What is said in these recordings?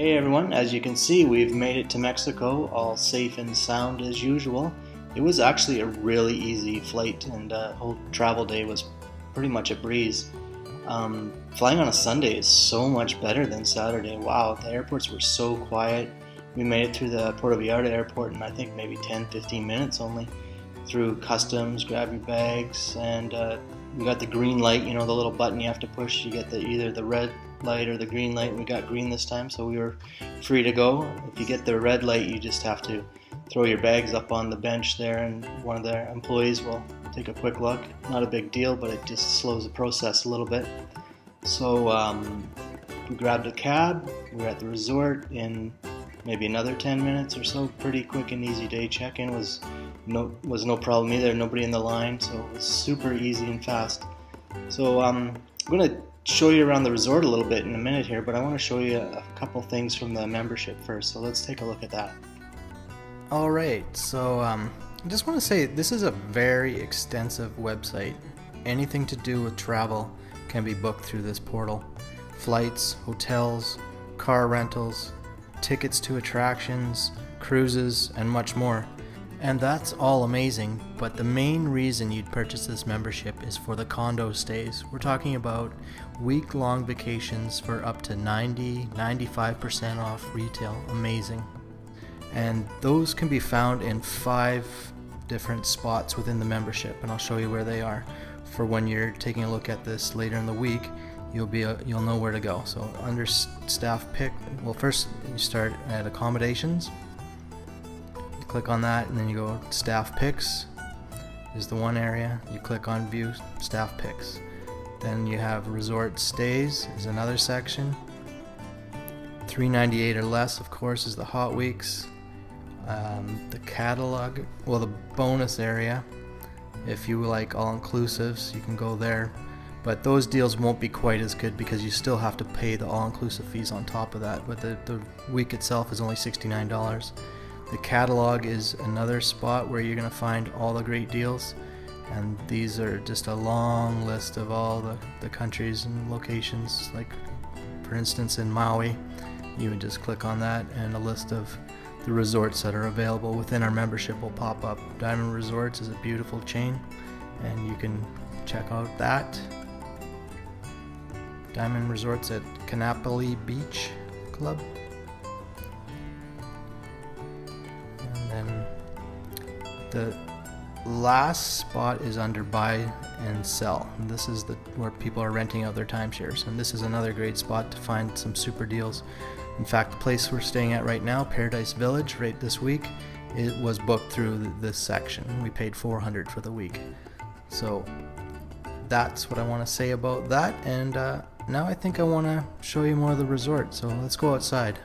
Hey everyone, as you can see, we've made it to Mexico, all safe and sound as usual. It was actually a really easy flight, and the whole travel day was pretty much a breeze. Flying on a Sunday is so much better than Saturday. Wow, the airports were so quiet. We made it through the Puerto Vallarta airport in I think maybe 10-15 minutes only. Through customs, grab your bags, and we got the green light, you know, the little button you have to push. You get either the red light or the green light. We got green this time, so we were free to go. If you get the red light, you just have to throw your bags up on the bench there, and one of their employees will take a quick look. Not a big deal, but it just slows the process a little bit. So we grabbed a cab. We were at the resort in maybe another 10 minutes or so. Pretty quick and easy day. Check-in was no problem either. Nobody in the line, so it was super easy and fast. So I'm going to show you around the resort a little bit in a minute here, but I want to show you a couple things from the membership first. So let's take a look at that. Alright, so I just want to say this is a very extensive website. Anything to do with travel can be booked through this portal. Flights, hotels, car rentals, tickets to attractions, cruises, and much more. And that's all amazing, but the main reason you'd purchase this membership is for the condo stays. We're talking about week-long vacations for up to 90-95% off retail. Amazing. And those can be found in 5 different spots within the membership, and I'll show you where they are. For when you're taking a look at this later in the week, you'll know where to go. So under staff pick, well, first you start at accommodations. Click on that, and then you go staff picks is the one area. You click on view staff picks. Then you have resort stays is another section. $398 or less, of course, is the hot weeks. The catalog, well, the bonus area, if you like all inclusives, you can go there, but those deals won't be quite as good because you still have to pay the all-inclusive fees on top of that. But the week itself is only $69. The catalog is another spot where you're going to find all the great deals, and these are just a long list of all the countries and locations. Like for instance in Maui, you would just click on that and a list of the resorts that are available within our membership will pop up. Diamond Resorts is a beautiful chain, and you can check out that. Diamond Resorts at Canapoli Beach Club. The last spot is under buy and sell. And this is where people are renting out their timeshares, and this is another great spot to find some super deals. In fact, the place we're staying at right now, Paradise Village, right this week, it was booked through this section. We paid $400 for the week. So that's what I want to say about that, and now I think I want to show you more of the resort, so let's go outside.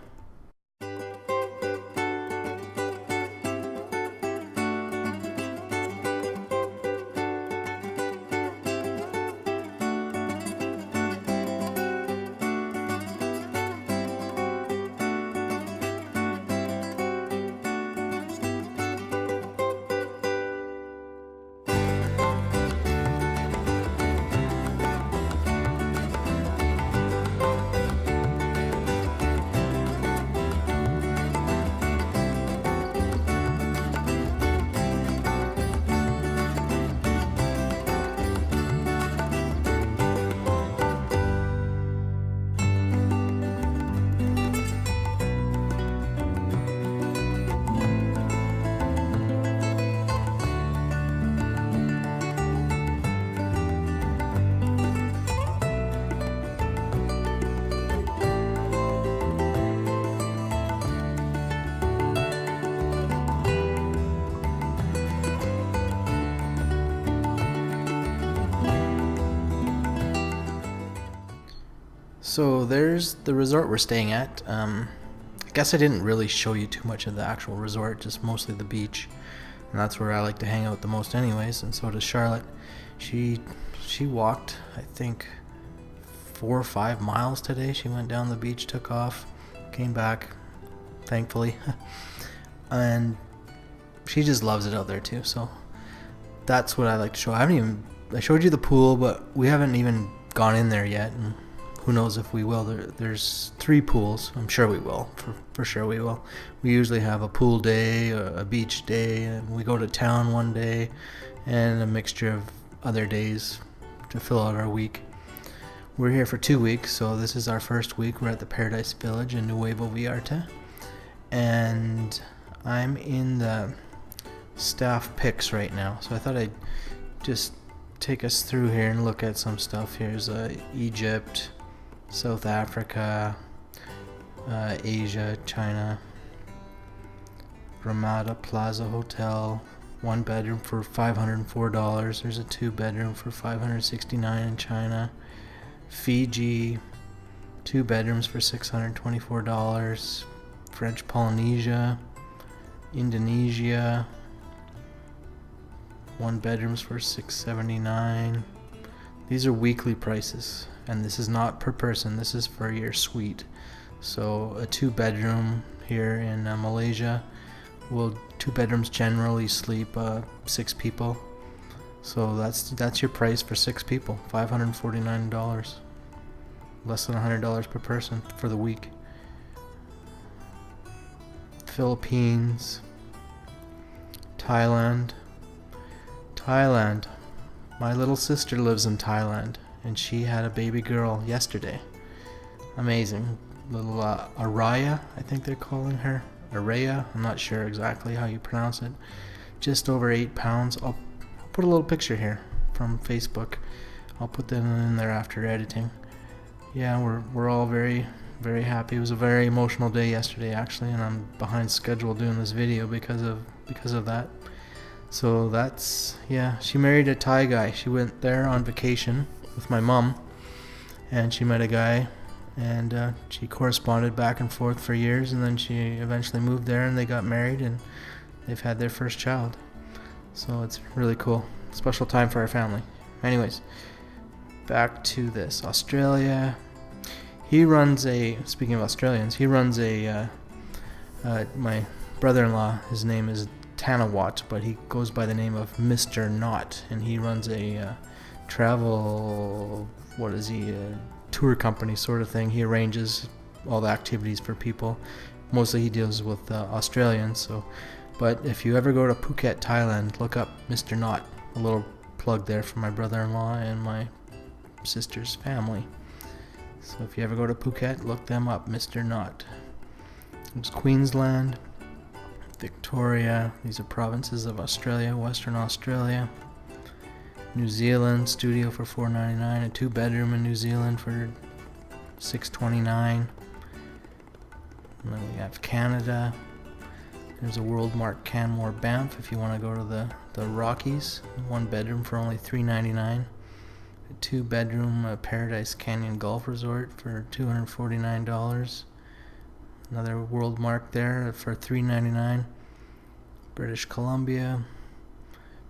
So there's the resort we're staying at. I guess I didn't really show you too much of the actual resort, just mostly the beach. And that's where I like to hang out the most anyways, and so does Charlotte. She walked, I think, 4 or 5 miles today. She went down the beach, took off, came back, thankfully. And she just loves it out there too, so that's what I like to show. I showed you the pool, but we haven't even gone in there yet, and who knows if we will. There's 3 pools. I'm sure we will. For sure we will. We usually have a pool day, a beach day, and we go to town one day, and a mixture of other days to fill out our week. We're here for 2 weeks, so this is our first week. We're at the Paradise Village in Nuevo Vallarta, and I'm in the staff picks right now. So I thought I'd just take us through here and look at some stuff. Here's Egypt, South Africa, Asia, China, Ramada Plaza Hotel, 1 bedroom for $504. There's a 2 bedroom for $569 in China. Fiji, 2 bedrooms for $624. French Polynesia, Indonesia, 1 bedrooms for $679. These are weekly prices, and this is not per person. This is for your suite. So a 2 bedroom here in Malaysia, 2 bedrooms generally sleep 6 people. So that's your price for 6 people, $549, less than $100 per person for the week. Philippines, Thailand. My little sister lives in Thailand, and she had a baby girl yesterday. Amazing. Little Araya, I think they're calling her. Araya, I'm not sure exactly how you pronounce it. Just over 8 pounds. I'll put a little picture here from Facebook. I'll put that in there after editing. Yeah, we're all very, very happy. It was a very emotional day yesterday, actually, and I'm behind schedule doing this video because of that. So that's, yeah, she married a Thai guy. She went there on vacation with my mom, and she met a guy, and she corresponded back and forth for years, and then she eventually moved there, and they got married, and they've had their first child. So it's really cool. Special time for our family. Anyways, back to this. Australia. Speaking of Australians, my brother-in-law, his name is Tanawat, but he goes by the name of Mr. Knott, and he runs a travel, tour company sort of thing. He arranges all the activities for people. Mostly he deals with Australians, but if you ever go to Phuket, Thailand, look up Mr. Knott. A little plug there for my brother-in-law and my sister's family. So if you ever go to Phuket, look them up, Mr. Knott. There's Queensland, Victoria. These are provinces of Australia, Western Australia. New Zealand, studio for $499. A 2 bedroom in New Zealand for $629. And then we have Canada. There's a World Mark Canmore Banff if you want to go to the Rockies. 1 bedroom for only $399. A 2 bedroom Paradise Canyon Golf Resort for $249. Another World Mark there for $399. British Columbia.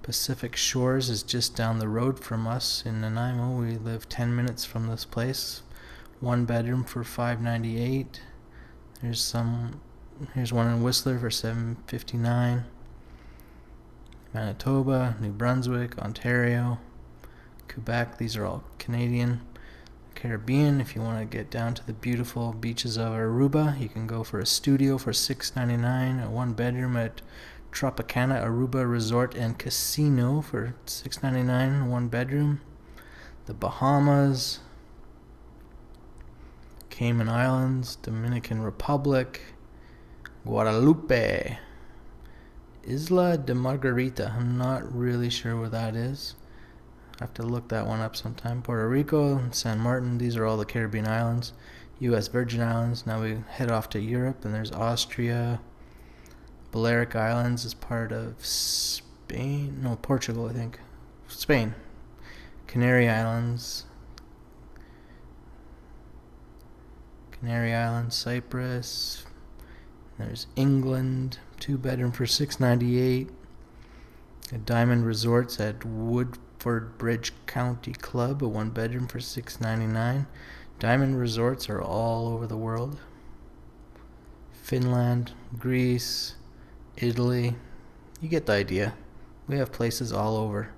Pacific Shores is just down the road from us in Nanaimo. We live 10 minutes from this place. 1 bedroom for $598. Here's one in Whistler for $759. Manitoba, New Brunswick, Ontario, Quebec. These are all Canadian. Caribbean, if you want to get down to the beautiful beaches of Aruba, you can go for a studio for $699. A 1 bedroom at Tropicana Aruba Resort and Casino for $699. 1 bedroom. The Bahamas, Cayman Islands, Dominican Republic, Guadalupe, Isla de Margarita. I'm not really sure where that is. I have to look that one up sometime. Puerto Rico, San Martin. These are all the Caribbean islands. U.S. Virgin Islands. Now we head off to Europe, and there's Austria. Balearic Islands is part of Spain. No, Portugal, I think. Spain. Canary Islands. Cyprus. There's England, 2 bedroom for $698. Diamond Resorts at Woodford Bridge County Club, a 1 bedroom for $699. Diamond Resorts are all over the world. Finland, Greece, Italy. You get the idea. We have places all over.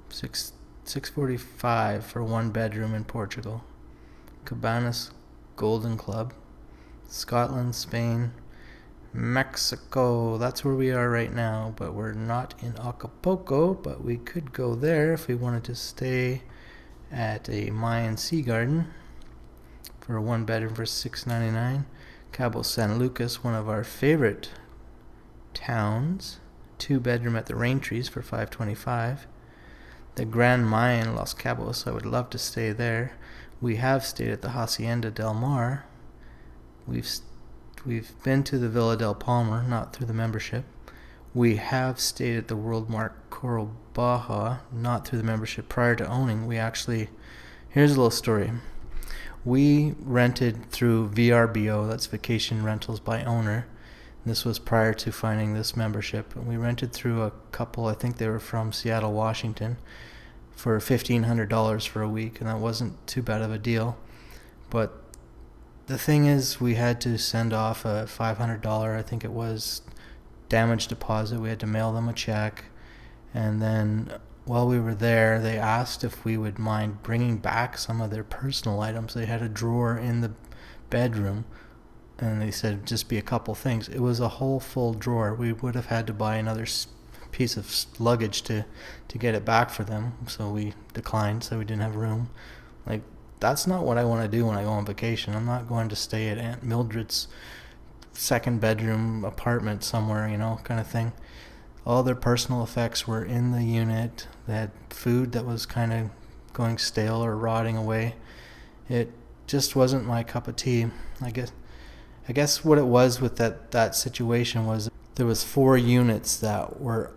$645 for 1 bedroom in Portugal. Cabanas Golden Club, Scotland, Spain, Mexico. That's where we are right now, but we're not in Acapulco, but we could go there if we wanted to stay at a Mayan Sea Garden for a 1-bedroom for $6.99. Cabo San Lucas, one of our favorite towns, 2-bedroom at the Rain Trees for $5.25. The Grand Mayan Los Cabos, I would love to stay there. We have stayed at the Hacienda Del Mar. We've been to the Villa del Palmer, not through the membership. We have stayed at the Worldmark Coral Baja, not through the membership. Prior to owning, here's a little story. We rented through VRBO, that's Vacation Rentals by Owner. This was prior to finding this membership. We rented through a couple, I think they were from Seattle, Washington, for $1,500 for a week, and that wasn't too bad of a deal. But the thing is, we had to send off a $500, I think it was, damage deposit. We had to mail them a check. And then while we were there, they asked if we would mind bringing back some of their personal items. They had a drawer in the bedroom, and they said just be a couple things. It was a whole full drawer. We would have had to buy another piece of luggage to get it back for them. So we declined, so we didn't have room. Like, that's not what I want to do when I go on vacation. I'm not going to stay at Aunt Mildred's 2-bedroom apartment somewhere, kind of thing. All their personal effects were in the unit. They had food that was kind of going stale or rotting away. It just wasn't my cup of tea. I guess what it was with that situation was there was 4 units that were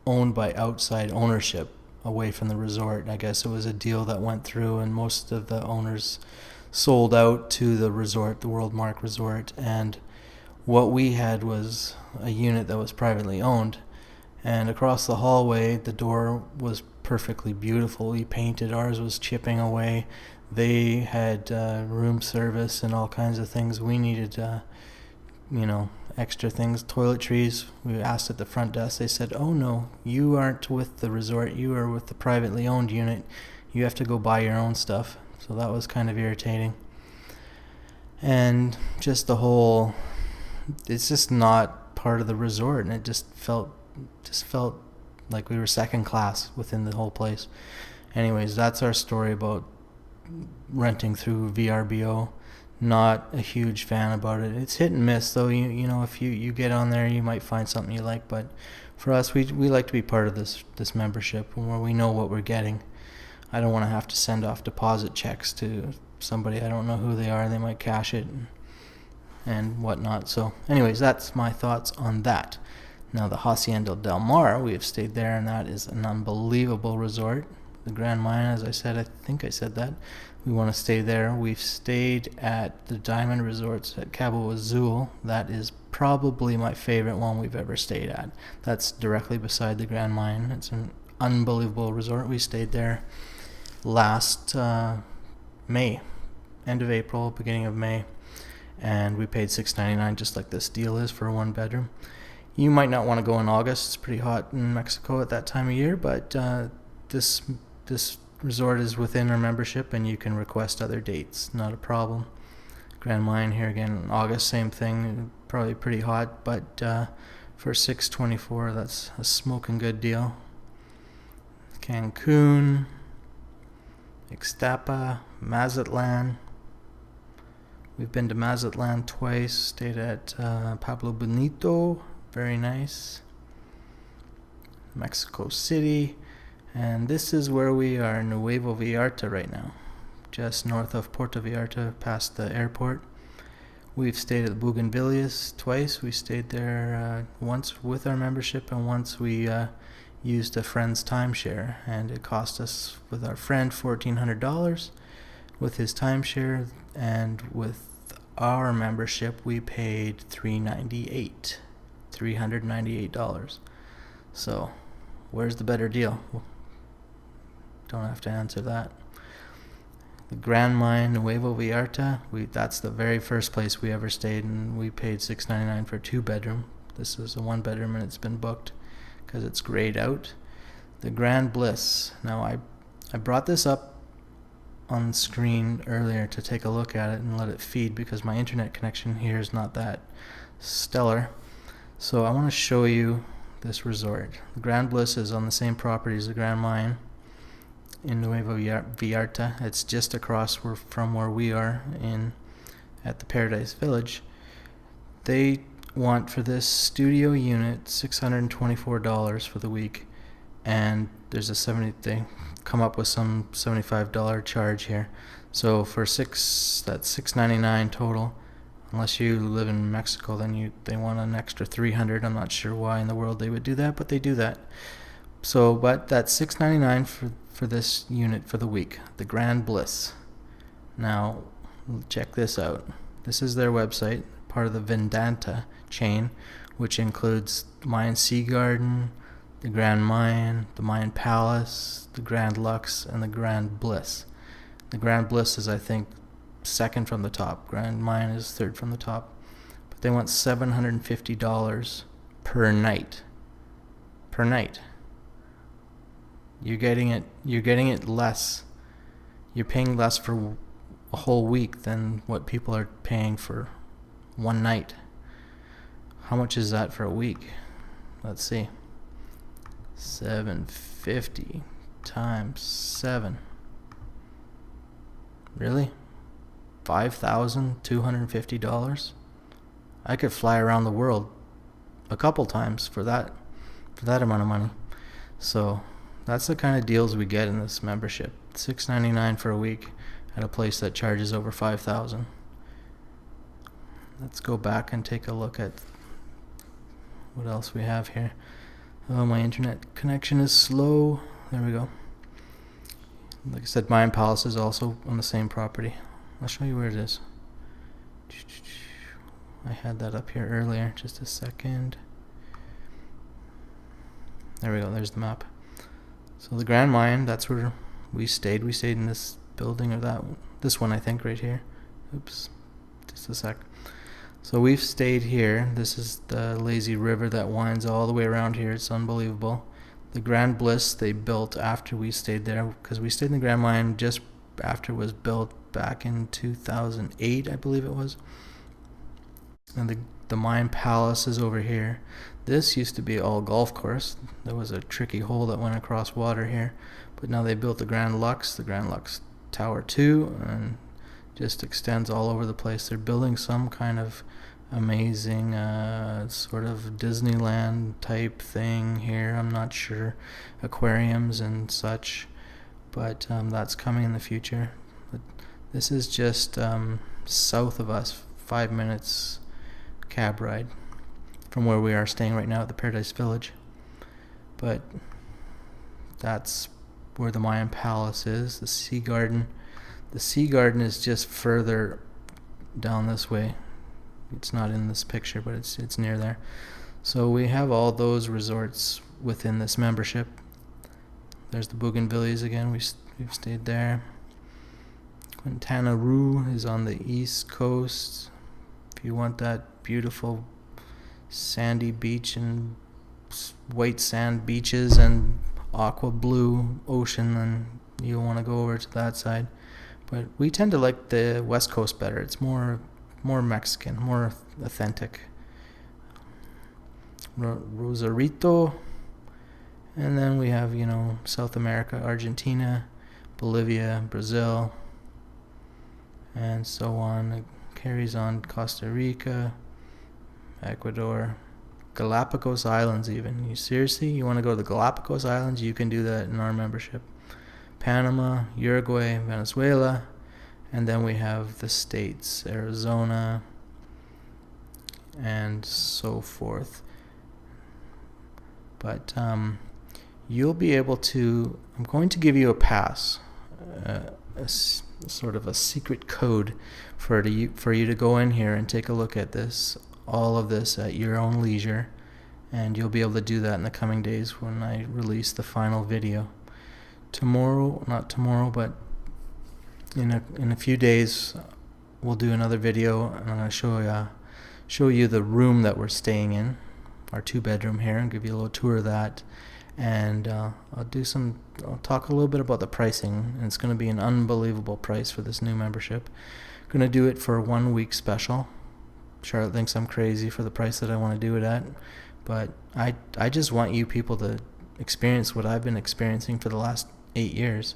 owned by outside ownership away from the resort. I guess it was a deal that went through, and most of the owners sold out to the resort, the Worldmark Resort, and what we had was a unit that was privately owned. And across the hallway, the door was perfectly beautifully painted. Ours was chipping away. They had room service and all kinds of things. We needed, extra things, toiletries. We asked at the front desk. They said, "Oh no, you aren't with the resort. You are with the privately owned unit. You have to go buy your own stuff." So that was kind of irritating. And just it's just not part of the resort, and it just felt like we were second class within the whole place. Anyways, that's our story about renting through VRBO. Not a huge fan about it. It's hit and miss, though. If you get on there, you might find something you like. But for us, we like to be part of this membership where we know what we're getting. I don't want to have to send off deposit checks to somebody. I don't know who they are. They might cash it and whatnot. So anyways, that's my thoughts on that. Now, the Hacienda Del Mar, we have stayed there, and that is an unbelievable resort. The Grand Mayan, as I said, I think I said that. We want to stay there. We've stayed at the Diamond Resorts at Cabo Azul. That is probably my favorite one we've ever stayed at. That's directly beside the Grand Mayan. It's an unbelievable resort. We stayed there last May, end of April, beginning of May, and we paid $6.99, just like this deal is for a 1-bedroom. You might not want to go in August. It's pretty hot in Mexico at that time of year, but this resort is within our membership, and you can request other dates. Not a problem. Grand Mayan here again in August, same thing. Probably pretty hot, but for $6.24, that's a smoking good deal. Cancun, Ixtapa, Mazatlan. We've been to Mazatlan twice. Stayed at Pablo Bonito. Very nice. Mexico City. And this is where we are in Nuevo Vallarta right now, just north of Puerto Vallarta, past the airport. We've stayed at the Bougainvilleas twice. We stayed there once with our membership, and once we used a friend's timeshare, and it cost us, with our friend, $1,400 with his timeshare, and with our membership we paid $398. So where's the better deal? Don't have to answer that. The Grand Mayan Nuevo Vallarta, that's the very first place we ever stayed, and we paid $6.99 for a 2-bedroom. This is a 1-bedroom, and it's been booked because it's grayed out. The Grand Bliss. Now, I brought this up on the screen earlier to take a look at it and let it feed, because my internet connection here is not that stellar. So I want to show you this resort. The Grand Bliss is on the same property as the Grand Mayan in Nuevo Vallarta. It's just across from where we are at the Paradise Village. They want for this studio unit $624 for the week, and there's they come up with some $75 charge here. So for that's $699 total. Unless you live in Mexico, then they want an extra $300. I'm not sure why in the world they would do that, but they do that. So, but that's $699 for this unit for the week, the Grand Bliss. Now, check this out. This is their website, part of the Vedanta chain, which includes Mayan Sea Garden, the Grand Mayan, the Mayan Palace, the Grand Lux, and the Grand Bliss. The Grand Bliss is, I think, second from the top. Grand Mayan is third from the top. But they want $750 per night. Per night. You're getting it less. You're paying less for a whole week than what people are paying for one night. How much is that for a week? Let's see. 750 times 7. Really? $5,250? I could fly around the world a couple times for that amount of money. So that's the kind of deals we get in this membership. $699 for a week at a place that charges over $5,000. Let's go back and take a look at what else we have here. Oh, my internet connection is slow. There we go. Like I said, Mayan Palace is also on the same property. I'll show you where it is. I had that up here earlier. Just a second. There we go. There's the map. So the Grand Mayan, that's where we stayed. We stayed in this building, or this one, I think, right here. Oops. Just a sec. So we've stayed here. This is the lazy river that winds all the way around here. It's unbelievable. The Grand Bliss they built after we stayed there, because we stayed in the Grand Mayan just after it was built back in 2008, I believe it was. And the Mayan Palace is over here. This used to be all golf course. There was a tricky hole that went across water here, but now they built the Grand Lux Tower 2, and just extends all over the place. They're building some kind of amazing sort of Disneyland type thing here. I'm not sure, aquariums and such, but that's coming in the future. But this is just south of us, 5 minutes cab ride from where we are staying right now at the Paradise Village. But that's where the Mayan Palace is. The Sea Garden is just further down this way. It's not in this picture, but it's near there. So we have all those resorts within this membership. There's the Bougainvilleas again. We've stayed there. Quintana Roo is on the east coast. If you want that beautiful sandy beach and white sand beaches and aqua blue ocean, then you'll want to go over to that side. But we tend to like the west coast better. It's more Mexican, more authentic. Rosarito, and then we have, South America, Argentina, Bolivia, Brazil, and so on. It carries on. Costa Rica, Ecuador, Galapagos Islands even. You want to go to the Galapagos Islands? You can do that in our membership. Panama, Uruguay, Venezuela, and then we have the states, Arizona, and so forth. But you'll be able to, I'm going to give you a pass, sort of a secret code for you to go in here and take a look at all of this at your own leisure, and you'll be able to do that in the coming days when I release the final video. Not tomorrow, but in a few days, we'll do another video, and I'm going to show you the room that we're staying in, our 2-bedroom here, and give you a little tour of that. and I'll talk a little bit about the pricing, and it's going to be an unbelievable price for this new membership. Going to do it for a 1 week special. Charlotte thinks I'm crazy for the price that I want to do it at, but I just want you people to experience what I've been experiencing for the last 8 years,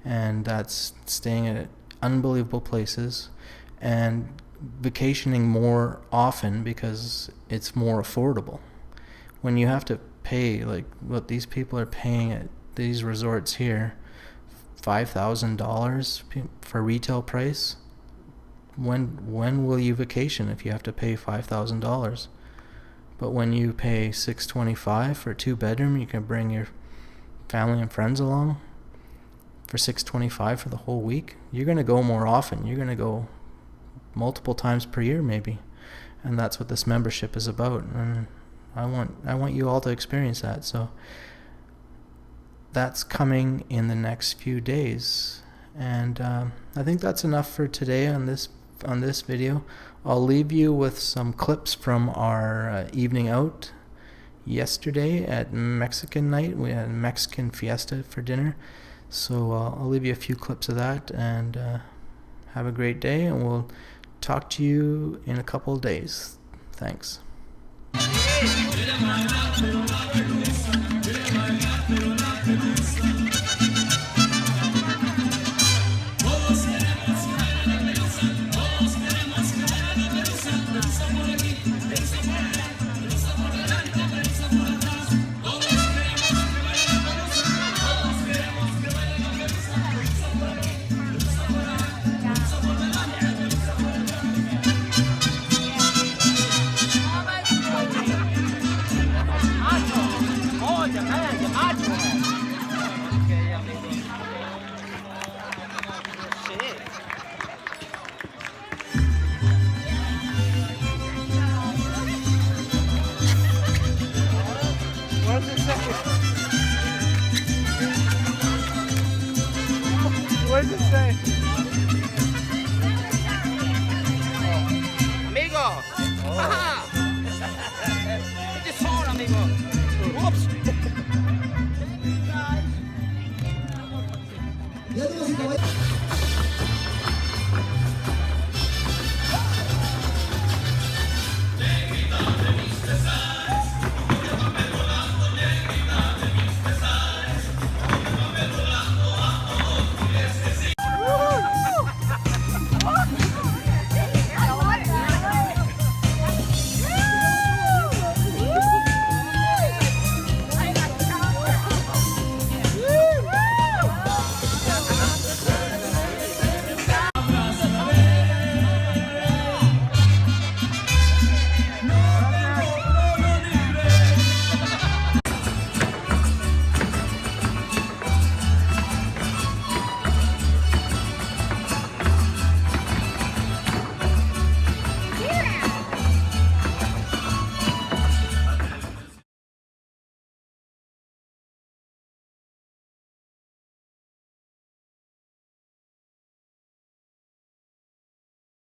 and that's staying at unbelievable places and vacationing more often because it's more affordable. When you have to pay like what these people are paying at these resorts here, $5,000 for retail price, when will you vacation if you have to pay $5,000? But when you pay $625 for a 2-bedroom, you can bring your family and friends along for $625 for the whole week. You're going to go more often. You're going to go multiple times per year maybe, and that's what this membership is about. And I want you all to experience that. So that's coming in the next few days, and I think that's enough for today on this video. I'll leave you with some clips from our evening out yesterday at Mexican night. We had a Mexican fiesta for dinner, so I'll leave you a few clips of that, and have a great day, and we'll talk to you in a couple of days. Thanks. What does it say? Amigo!